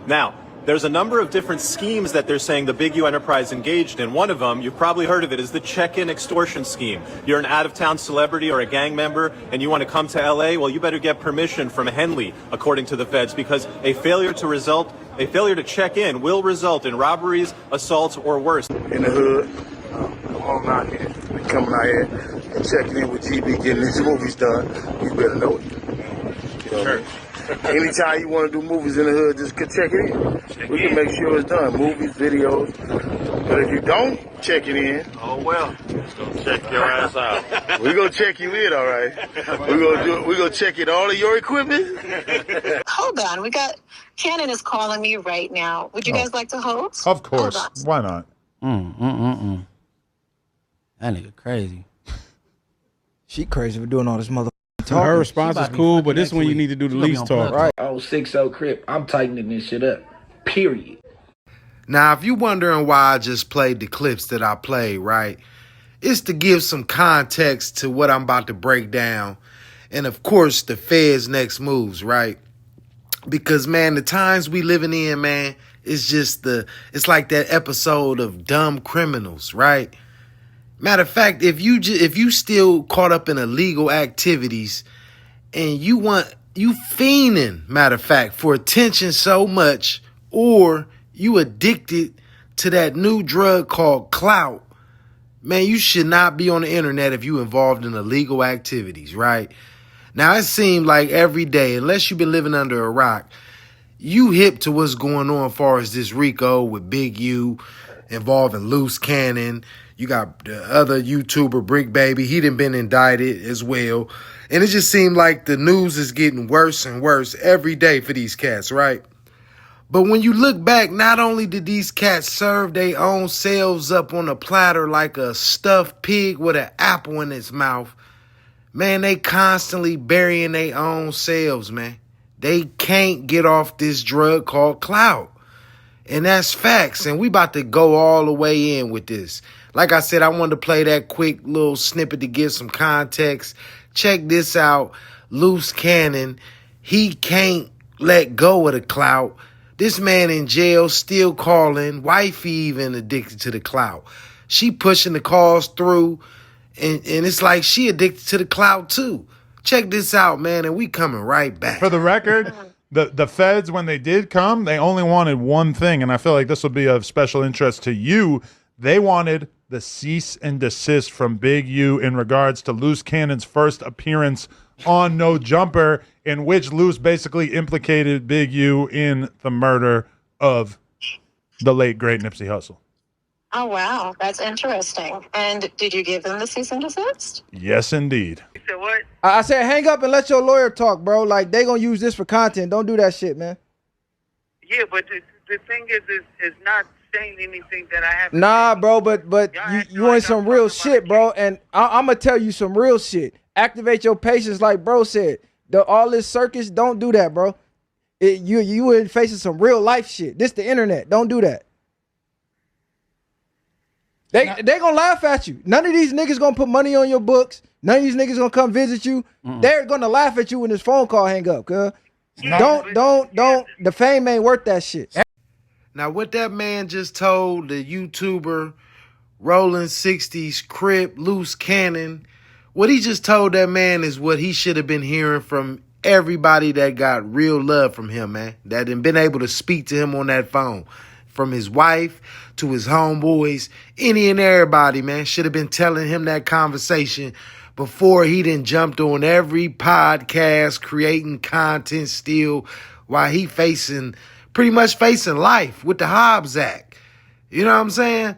Now, there's a number of different schemes that they're saying the Big U enterprise engaged in. One of them, you've probably heard of it, is the check-in extortion scheme. You're an out-of-town celebrity or a gang member and you want to come to LA, well, you better get permission from Henley, according to the feds, because a failure to check in will result in robberies, assaults, or worse. In the hood, come on out here. We coming out here and checking in with GB, getting these movies done. You better know it. You know Sure. Anytime you want to do movies in the hood, just check it in. We can make sure it's done. Movies, videos. But if you don't check it in, oh well, just gonna check your ass out. we're gonna check you in, all right. We're gonna check in all of your equipment. Hold on, we got Cannon is calling me right now. Would you guys like to hold? Of course. Why not? That nigga crazy. She crazy for doing all this mother talking. Her response is cool, but this one you need to do the least talk. Right. Oh, 6-0 Crip. I'm tightening this shit up. Period. Now, if you're wondering why I just played the clips that I played, right, it's to give some context to what I'm about to break down. And, of course, the Fed's next moves, right? Because, man, the times we living in, man, it's like that episode of Dumb Criminals, right? Matter of fact, if you still caught up in illegal activities and you fiending, matter of fact, for attention so much, or you addicted to that new drug called Clout, man, you should not be on the internet if you involved in illegal activities, right? Now, it seemed like every day, unless you've been living under a rock, you hip to what's going on as far as this Rico with Big U involving Luce Cannon. You got the other YouTuber, Bricc Baby. He done been indicted as well. And it just seemed like the news is getting worse and worse every day for these cats, right? But when you look back, not only did these cats serve their own selves up on a platter like a stuffed pig with an apple in its mouth, man, they constantly burying their own selves, man. They can't get off this drug called Clout. And that's facts. And we about to go all the way in with this. Like I said, I wanted to play that quick little snippet to give some context. Check this out. Luce Cannon, he can't let go of the Clout. This man in jail still calling. Wifey even addicted to the Clout. She pushing the calls through. And it's like she addicted to the Clout too. Check this out, man, and we coming right back. For the record, the feds, when they did come, they only wanted one thing, and I feel like this will be of special interest to you. They wanted the cease and desist from Big U in regards to Luce Cannon's first appearance on No Jumper, in which Luce basically implicated Big U in the murder of the late, great Nipsey Hussle. Oh, wow. That's interesting. And did you give them the cease and desist? Yes, indeed. You said what? I said hang up and let your lawyer talk, bro. Like, they gonna use this for content. Don't do that shit, man. Yeah, but the thing is not saying anything that I haven't. Nah, bro, but you want some real shit, bro. And I'm gonna tell you some real shit. Activate your patience, like bro said. All this circus, don't do that, bro. You are facing some real life shit. This the internet. Don't do that. They gonna laugh at you. None of these niggas gonna put money on your books. None of these niggas gonna come visit you. They're gonna laugh at you when this phone call hang up, cuz. Don't. The fame ain't worth that shit. Now, what that man just told the YouTuber, Rollin 60s, Crip, Luce Cannon, what he just told that man is what he should have been hearing from everybody that got real love from him, man. That had been able to speak to him on that phone. From his wife to his homeboys, any and everybody, man, should have been telling him that conversation before he done jumped on every podcast, creating content still, while he pretty much facing life with the Hobbs Act. You know what I'm saying?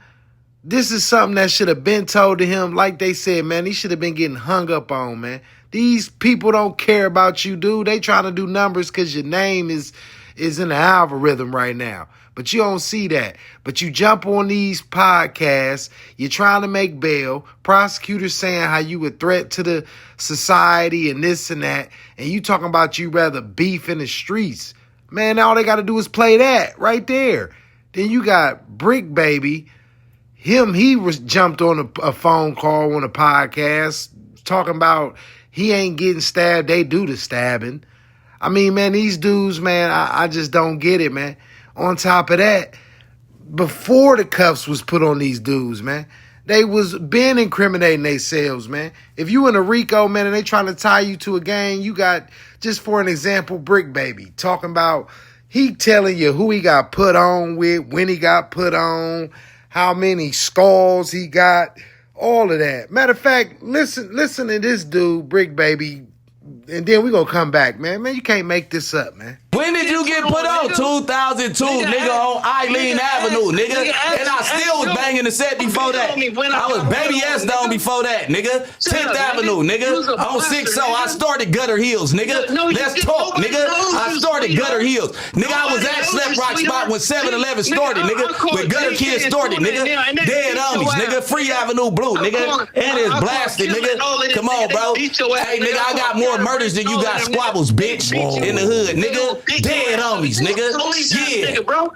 This is something that should have been told to him. Like they said, man, he should have been getting hung up on, man. These people don't care about you, dude. They trying to do numbers because your name is in the algorithm right now. But you don't see that. But you jump on these podcasts, you're trying to make bail, prosecutors saying how you a threat to the society and this and that, and you talking about you rather beef in the streets. Man, all they got to do is play that right there. Then you got Bricc Baby. He was jumped on a phone call on a podcast talking about he ain't getting stabbed, they do the stabbing. I mean, man, these dudes, man, I just don't get it, man. On top of that, before the cuffs was put on these dudes, man, they was been incriminating themselves, man. If you in a Rico, man, and they trying to tie you to a gang, you got, just for an example, Bricc Baby talking about, he telling you who he got put on with, when he got put on, how many scars he got, all of that. Matter of fact, listen to this dude, Bricc Baby, and then we gonna come back, man. Man, you can't make this up, man. When did you get put on? 2002, nigga, on Eileen Avenue, nigga. And I still was banging the set before that. I was Baby S down before that, nigga. 10th Avenue, nigga. On 6-0, I started Gutter Hills, nigga. Let's talk, nigga. I started Gutter Hills. Nigga, I was at Slap Rock Spot when 7-Eleven started, nigga. When Gutter Kids started, nigga. Dead Homies, nigga. Free Avenue Blue, nigga. And it's blasted, nigga. Come on, bro. Hey, nigga, I got more murders than you got squabbles, bitch. In the hood, nigga. Dead homies, nigga.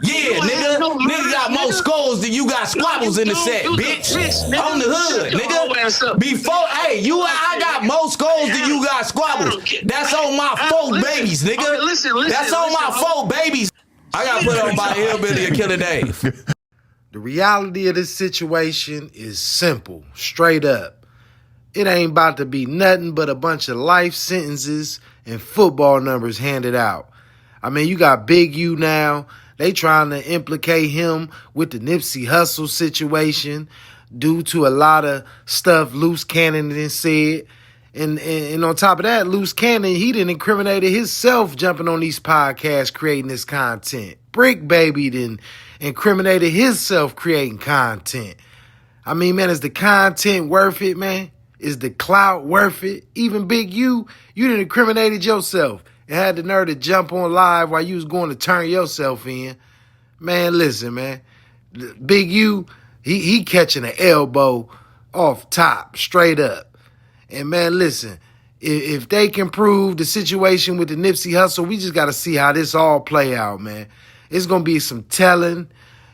Yeah, nigga. Nigga got more skulls than you got squabbles in the set, bitch. On the hood, nigga. Before, hey, I got more skulls than you got squabbles. That's on my 4 babies, nigga. That's on my 4 babies. I got put on by Hillbilly and Killer Dave. The reality of this situation is simple, straight up. It ain't about to be nothing but a bunch of life sentences and football numbers handed out. I mean, you got Big U now. They trying to implicate him with the Nipsey Hussle situation due to a lot of stuff Luce Cannon done said. And on top of that, Luce Cannon, he done incriminated himself jumping on these podcasts, creating this content. Bricc Baby done incriminated himself creating content. I mean, man, is the content worth it, man? Is the clout worth it? Even Big U, you done incriminated yourself and had the nerve to jump on live while you was going to turn yourself in. Man, listen, man. Big U, he catching an elbow off top, straight up. And, man, listen, if they can prove the situation with the Nipsey Hussle, we just got to see how this all play out, man. It's going to be some telling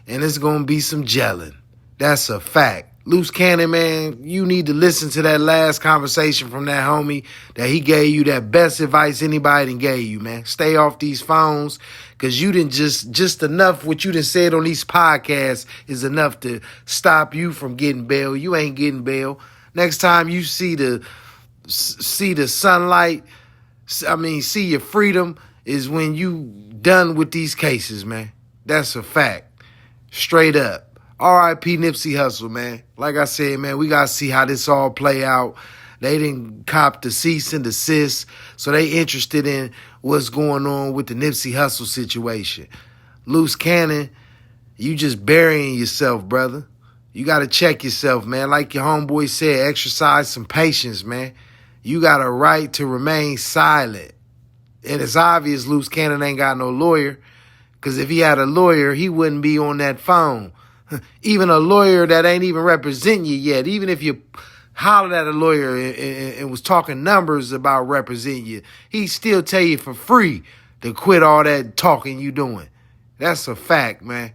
and it's going to be some gelling. That's a fact. Luce Cannon, man, you need to listen to that last conversation from that homie that he gave you that best advice anybody done gave you, man. Stay off these phones because you didn't just enough what you done said on these podcasts is enough to stop you from getting bail. You ain't getting bail. Next time you see the sunlight, see your freedom is when you done with these cases, man. That's a fact. Straight up. R.I.P. Nipsey Hussle, man. Like I said, man, we got to see how this all play out. They didn't cop the cease and desist, so they interested in what's going on with the Nipsey Hussle situation. Luce Cannon, you just burying yourself, brother. You got to check yourself, man. Like your homeboy said, exercise some patience, man. You got a right to remain silent. And it's obvious Luce Cannon ain't got no lawyer, because if he had a lawyer, he wouldn't be on that phone. Even a lawyer that ain't even representing you yet, even if you hollered at a lawyer and was talking numbers about representing you, he still tell you for free to quit all that talking you doing. That's a fact, man.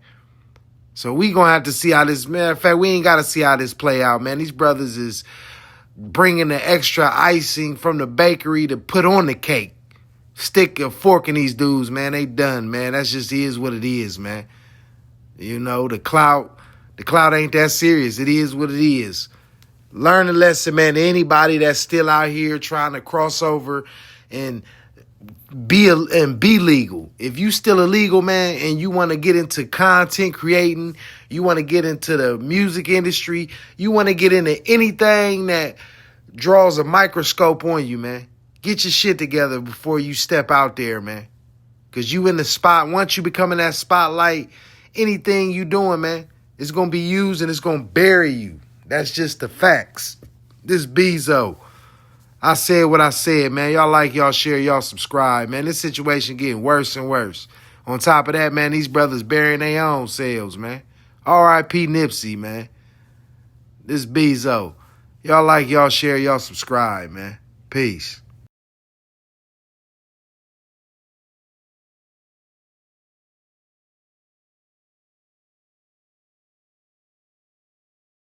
So we going to have to see how this, matter of fact, we ain't got to see how this play out, man. These brothers is bringing the extra icing from the bakery to put on the cake. Stick a fork in these dudes, man. They done, man. That's just is what it is, man. You know, the clout ain't that serious. It is what it is. Learn a lesson, man, to anybody that's still out here trying to cross over and be legal. If you still illegal, man, and you want to get into content creating, you want to get into the music industry, you want to get into anything that draws a microscope on you, man, get your shit together before you step out there, man. Because you in the spot, once you become in that spotlight, anything you doing, man, it's going to be used and it's going to bury you. That's just the facts. This Bezo. I said what I said, man. Y'all like, y'all share, y'all subscribe, man. This situation getting worse and worse. On top of that, man, these brothers burying their own selves, man. R.I.P. Nipsey, man. This Bezo. Y'all like, y'all share, y'all subscribe, man. Peace.